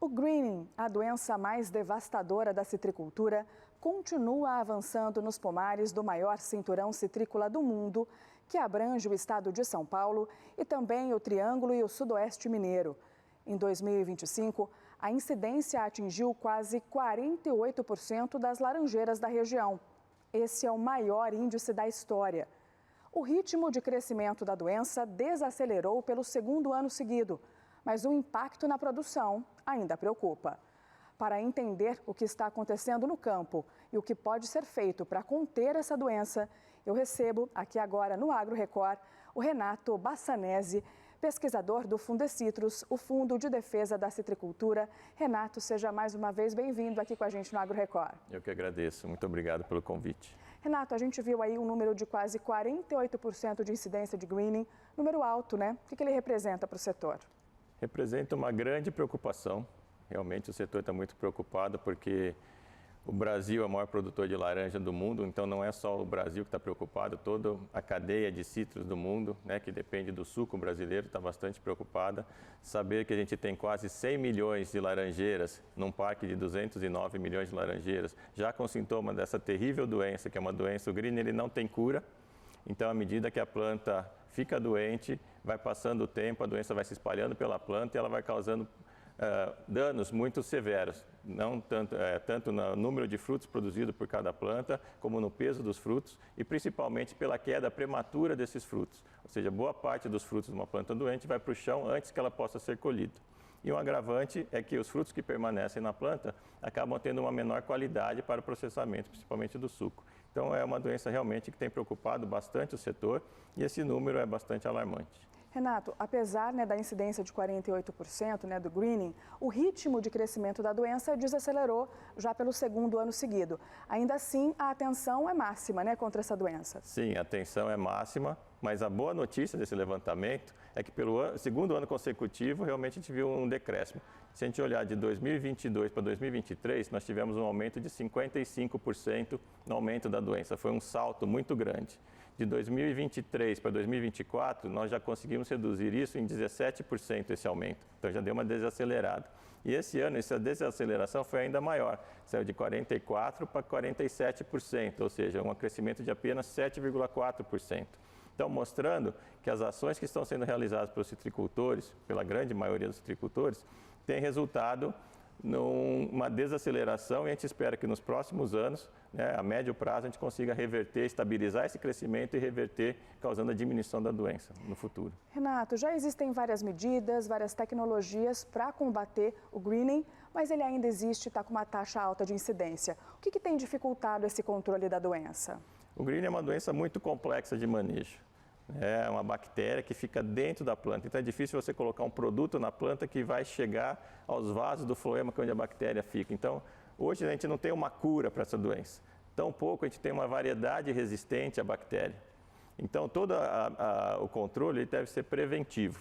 O greening, a doença mais devastadora da citricultura, continua avançando nos pomares do maior cinturão citrícola do mundo, que abrange o estado de São Paulo e também o Triângulo e o Sudoeste Mineiro. Em 2025, a incidência atingiu quase 48% das laranjeiras da região. Esse é o maior índice da história. O ritmo de crescimento da doença desacelerou pelo segundo ano seguido, mas o impacto na produção ainda preocupa. Para entender o que está acontecendo no campo e o que pode ser feito para conter essa doença, eu recebo aqui agora no Agro Record o Renato Bassanese, pesquisador do Fundecitrus, o Fundo de Defesa da Citricultura. Renato, seja mais uma vez bem-vindo aqui com a gente no Agro Record. Eu que agradeço, muito obrigado pelo convite. Renato, a gente viu aí um número de quase 48% de incidência de greening, número alto, né? O que ele representa para o setor? Representa uma grande preocupação. Realmente o setor está muito preocupado porque o Brasil é o maior produtor de laranja do mundo, então não é só o Brasil que está preocupado, toda a cadeia de citros do mundo, né, que depende do suco brasileiro, está bastante preocupada. Saber que a gente tem quase 100 milhões de laranjeiras num parque de 209 milhões de laranjeiras, já com sintoma dessa terrível doença, que é uma doença, o greening, ele não tem cura. Então, à medida que a planta fica doente, vai passando o tempo, a doença vai se espalhando pela planta e ela vai causando danos muito severos, não tanto no número de frutos produzidos por cada planta, como no peso dos frutos e principalmente pela queda prematura desses frutos. Ou seja, boa parte dos frutos de uma planta doente vai para o chão antes que ela possa ser colhida. E um agravante é que os frutos que permanecem na planta acabam tendo uma menor qualidade para o processamento, principalmente do suco. Então é uma doença realmente que tem preocupado bastante o setor e esse número é bastante alarmante. Renato, apesar da incidência de 48% do greening, o ritmo de crescimento da doença desacelerou já pelo segundo ano seguido. Ainda assim, a atenção é máxima contra essa doença. Sim, a atenção é máxima, mas a boa notícia desse levantamento é que pelo segundo ano consecutivo realmente a gente viu um decréscimo. Se a gente olhar de 2022 para 2023, nós tivemos um aumento de 55% no aumento da doença. Foi um salto muito grande. De 2023 para 2024, nós já conseguimos reduzir isso em 17% esse aumento. Então já deu uma desacelerada. E esse ano, essa desaceleração foi ainda maior. Saiu de 44% para 47%, ou seja, um crescimento de apenas 7,4%. Então, mostrando que as ações que estão sendo realizadas pelos citricultores, pela grande maioria dos citricultores, têm resultado numa desaceleração e a gente espera que nos próximos anos, a médio prazo, a gente consiga reverter, estabilizar esse crescimento e reverter, causando a diminuição da doença no futuro. Renato, já existem várias medidas, várias tecnologias para combater o greening, mas ele ainda existe, está com uma taxa alta de incidência. O que tem dificultado esse controle da doença? O greening é uma doença muito complexa de manejo. É uma bactéria que fica dentro da planta, então é difícil você colocar um produto na planta que vai chegar aos vasos do floema, que é onde a bactéria fica. Então, hoje a gente não tem uma cura para essa doença. Tampouco a gente tem uma variedade resistente à bactéria. Então, todo o controle deve ser preventivo,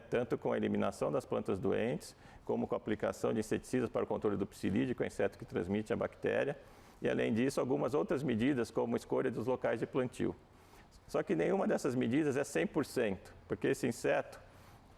tanto com a eliminação das plantas doentes, como com a aplicação de inseticidas para o controle do psilídeo, que é o inseto que transmite a bactéria. E, além disso, algumas outras medidas, como a escolha dos locais de plantio. Só que nenhuma dessas medidas é 100%, porque esse inseto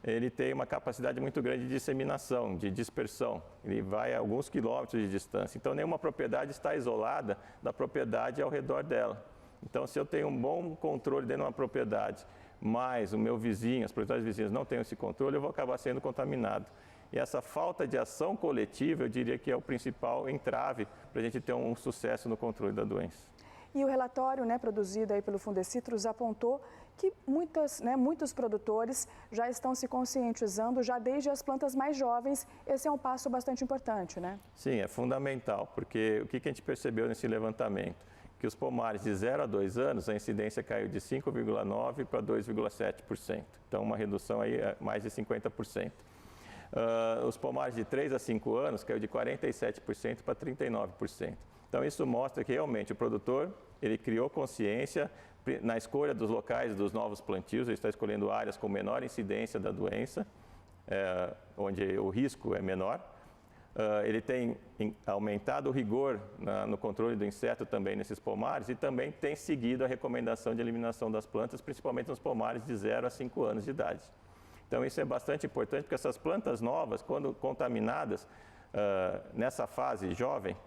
ele tem uma capacidade muito grande de disseminação, de dispersão. Ele vai a alguns quilômetros de distância. Então, nenhuma propriedade está isolada da propriedade ao redor dela. Então, se eu tenho um bom controle dentro de uma propriedade, mas o meu vizinho, as propriedades vizinhas não têm esse controle, eu vou acabar sendo contaminado. E essa falta de ação coletiva, eu diria que é o principal entrave para a gente ter um sucesso no controle da doença. E o relatório produzido aí pelo Fundecitrus apontou que muitos produtores já estão se conscientizando já desde as plantas mais jovens. Esse é um passo bastante importante, né? Sim, é fundamental, porque o que a gente percebeu nesse levantamento? Que os pomares de 0 a 2 anos, a incidência caiu de 5,9% para 2,7%. Então, uma redução aí mais de 50%. Os pomares de 3 a 5 anos caiu de 47% para 39%. Então, isso mostra que realmente o produtor ele criou consciência na escolha dos locais dos novos plantios, ele está escolhendo áreas com menor incidência da doença, onde o risco é menor. Ele tem aumentado o rigor no controle do inseto também nesses pomares e também tem seguido a recomendação de eliminação das plantas, principalmente nos pomares de 0 a 5 anos de idade. Então isso é bastante importante, porque essas plantas novas, quando contaminadas nessa fase jovem,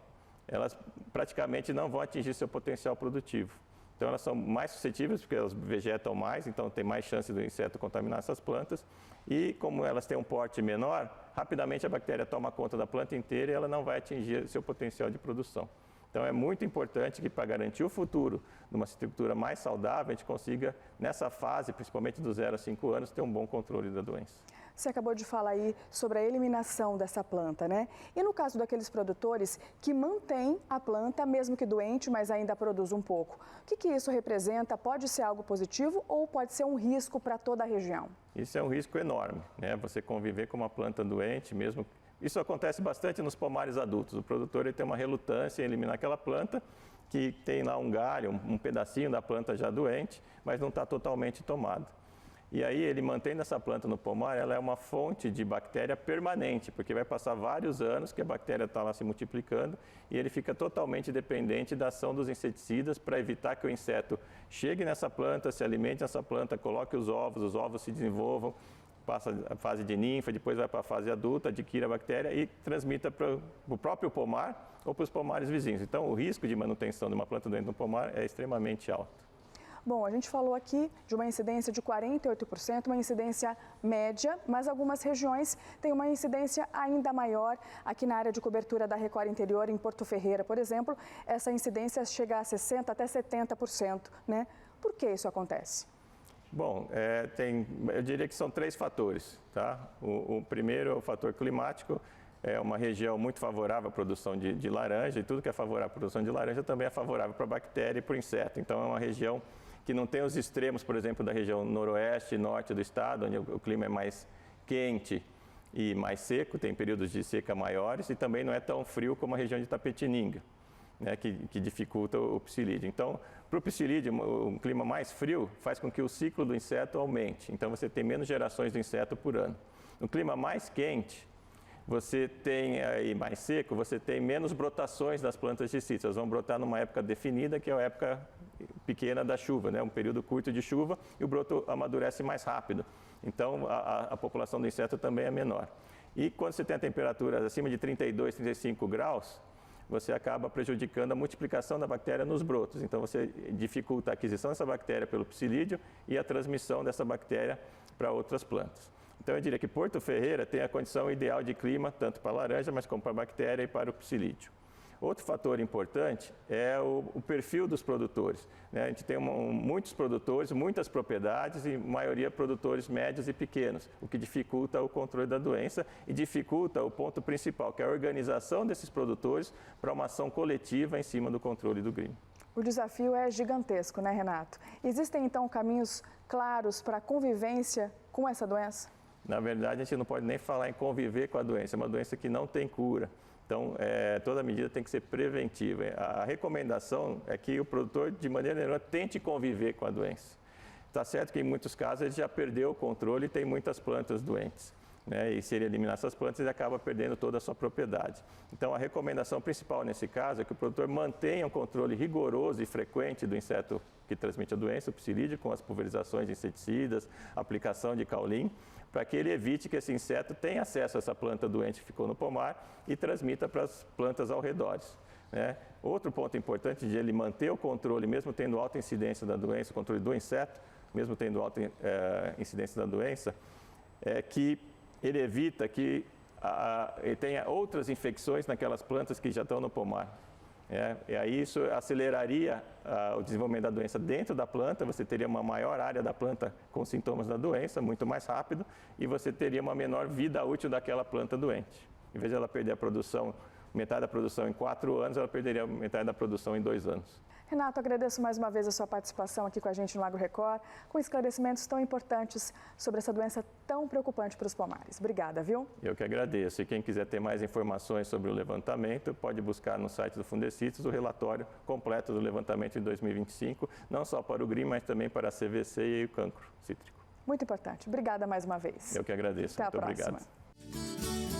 elas praticamente não vão atingir seu potencial produtivo. Então elas são mais suscetíveis porque elas vegetam mais, então tem mais chance do inseto contaminar essas plantas. E como elas têm um porte menor, rapidamente a bactéria toma conta da planta inteira e ela não vai atingir seu potencial de produção. Então é muito importante que, para garantir o futuro de uma citricultura mais saudável, a gente consiga, nessa fase, principalmente dos 0 a 5 anos, ter um bom controle da doença. Você acabou de falar aí sobre a eliminação dessa planta, né? E no caso daqueles produtores que mantêm a planta, mesmo que doente, mas ainda produz um pouco, o que isso representa? Pode ser algo positivo ou pode ser um risco para toda a região? Isso é um risco enorme, né? Você conviver com uma planta doente, mesmo... Isso acontece bastante nos pomares adultos. O produtor ele tem uma relutância em eliminar aquela planta que tem lá um galho, um pedacinho da planta já doente, mas não está totalmente tomado. E aí ele mantendo essa planta no pomar, ela é uma fonte de bactéria permanente, porque vai passar vários anos que a bactéria está lá se multiplicando e ele fica totalmente dependente da ação dos inseticidas para evitar que o inseto chegue nessa planta, se alimente nessa planta, coloque os ovos se desenvolvam, passa a fase de ninfa, depois vai para a fase adulta, adquire a bactéria e transmita para o próprio pomar ou para os pomares vizinhos. Então o risco de manutenção de uma planta doente no pomar é extremamente alto. Bom, a gente falou aqui de uma incidência de 48%, uma incidência média, mas algumas regiões têm uma incidência ainda maior. Aqui na área de cobertura da Record Interior, em Porto Ferreira, por exemplo, essa incidência chega a 60% até 70%, né? Por que isso acontece? Bom, eu diria que são 3 fatores, tá? O primeiro é o fator climático. É uma região muito favorável à produção de laranja, e tudo que é favorável à produção de laranja também é favorável para a bactéria e para o inseto. Então é uma região que não tem os extremos, por exemplo, da região noroeste e norte do estado, onde o clima é mais quente e mais seco, tem períodos de seca maiores, e também não é tão frio como a região de Itapetininga, né, que dificulta o psilídeo. Então, para o psilídeo, um clima mais frio faz com que o ciclo do inseto aumente, então você tem menos gerações do inseto por ano. No clima mais quente, você tem aí mais seco, você tem menos brotações das plantas de citros. Elas vão brotar numa época definida, que é a época pequena da chuva, né? Um período curto de chuva, e o broto amadurece mais rápido. Então a população do inseto também é menor. E quando você tem a temperatura acima de 32, 35 graus, você acaba prejudicando a multiplicação da bactéria nos brotos. Então você dificulta a aquisição dessa bactéria pelo psilídeo e a transmissão dessa bactéria para outras plantas. Então eu diria que Porto Ferreira tem a condição ideal de clima, tanto para a laranja, mas como para a bactéria e para o psilídeo. Outro fator importante é o perfil dos produtores, né? A gente tem muitos produtores, muitas propriedades e maioria produtores médios e pequenos, o que dificulta o controle da doença e dificulta o ponto principal, que é a organização desses produtores para uma ação coletiva em cima do controle do GRIM. O desafio é gigantesco, né, Renato? Existem, então, caminhos claros para a convivência com essa doença? Na verdade, a gente não pode nem falar em conviver com a doença, é uma doença que não tem cura. Então, toda medida tem que ser preventiva. A recomendação é que o produtor, de maneira nenhuma, tente conviver com a doença. Está certo que, em muitos casos, ele já perdeu o controle e tem muitas plantas doentes, né? E se ele eliminar essas plantas, ele acaba perdendo toda a sua propriedade. Então, a recomendação principal nesse caso é que o produtor mantenha um controle rigoroso e frequente do inseto que transmite a doença, o psilídeo, com as pulverizações de inseticidas, aplicação de caulim, para que ele evite que esse inseto tenha acesso a essa planta doente que ficou no pomar e transmita para as plantas ao redor, né? Outro ponto importante de ele manter o controle, mesmo tendo alta incidência da doença, o controle do inseto, mesmo tendo alta incidência da doença, é que ele evita que ele tenha outras infecções naquelas plantas que já estão no pomar. E aí isso aceleraria o desenvolvimento da doença dentro da planta, você teria uma maior área da planta com sintomas da doença, muito mais rápido, e você teria uma menor vida útil daquela planta doente. Em vez de ela perder a produção, metade da produção em 4 anos, ela perderia metade da produção em 2 anos. Renato, agradeço mais uma vez a sua participação aqui com a gente no Agro Record, com esclarecimentos tão importantes sobre essa doença tão preocupante para os pomares. Obrigada, viu? Eu que agradeço. E quem quiser ter mais informações sobre o levantamento, pode buscar no site do Fundecitrus o relatório completo do levantamento de 2025, não só para o GRIM, mas também para a CVC e o cancro cítrico. Muito importante. Obrigada mais uma vez. Eu que agradeço. Até a Muito próxima. obrigado.